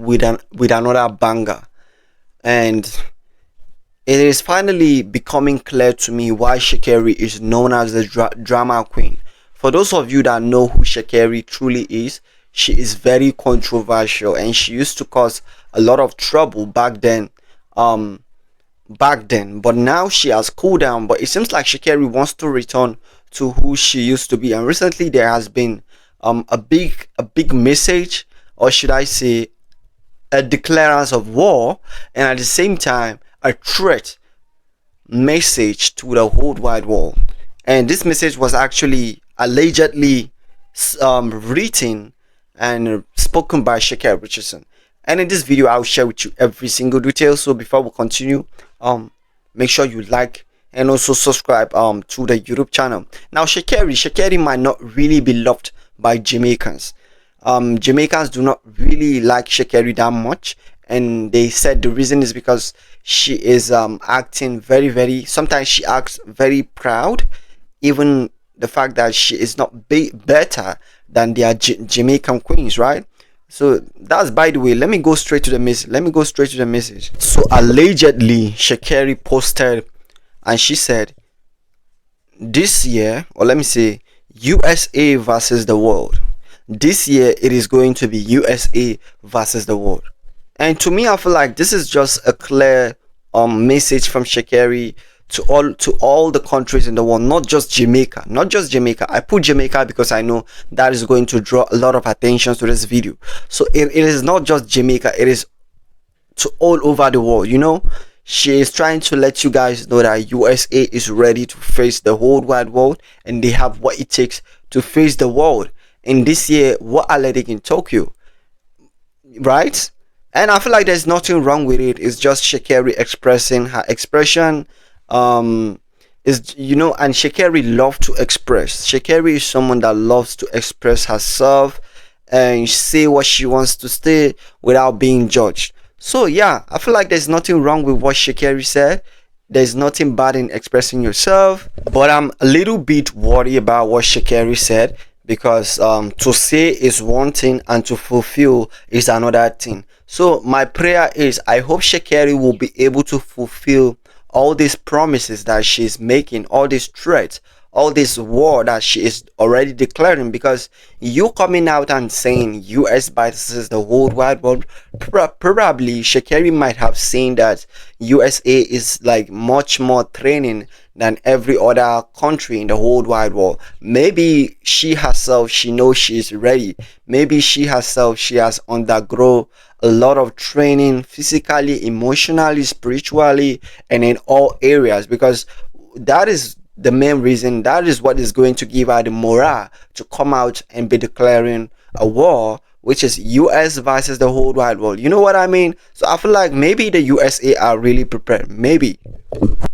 with another banger, and it is finally becoming clear to me why Sha'carri is known as the drama queen. For those of you that know who Sha'carri truly is, she is very controversial and she used to cause a lot of trouble um back then, but now she has cooled down. But it seems like Sha'carri wants to return to who she used to be, and recently there has been a big message, or should I say a declarance of war, and at the same time a threat message to the whole wide world. And this message was actually allegedly written and spoken by Sha'carri Richardson. And in this video, I'll share with you every single detail. So before we continue, make sure you like and also subscribe to the YouTube channel. Now, Sha'carri might not really be loved by Jamaicans. Jamaicans do not really like Sha'carri that much, and they said the reason is because she is acting very, sometimes she acts very proud, even the fact that she is not better than their Jamaican queens, right? So that's, by the way, let me go straight to the message. So allegedly Sha'carri posted, and she said, this year, or let me say, USA versus the world. This year it is going to be USA versus the world. And to me, I feel like this is just a clear message from Sha'carri to all the countries in the world, not just Jamaica. I put Jamaica because I know that is going to draw a lot of attention to this video. So it is not just Jamaica, it is to all over the world. You know, she is trying to let you guys know that USA is ready to face the whole wide world, and they have what it takes to face the world. And this year, what Athletic in Tokyo, right? And I feel like there's nothing wrong with it. It's just Sha'carri expressing her expression. Is, you know, and Sha'carri loves to express. Sha'carri is someone that loves to express herself and say what she wants to say without being judged. So yeah, I feel like there's nothing wrong with what Sha'carri said. There's nothing bad in expressing yourself, but I'm a little bit worried about what Sha'carri said, because to say is one thing and to fulfill is another thing. So my prayer is, I hope Sha'carri will be able to fulfill all these promises that she's making, all these threats, all this war that she is already declaring. Because you coming out and saying US versus the whole wide world, probably Sha'carri might have seen that USA is like much more training than every other country in the whole wide world. Maybe she herself, she knows she's ready. Maybe she herself, she has undergone a lot of training physically, emotionally, spiritually, and in all areas, because that is the main reason. That is what is going to give her the morale to come out and be declaring a war, which is US versus the whole wide world. You know what I mean? So I feel like maybe the USA are really prepared, maybe.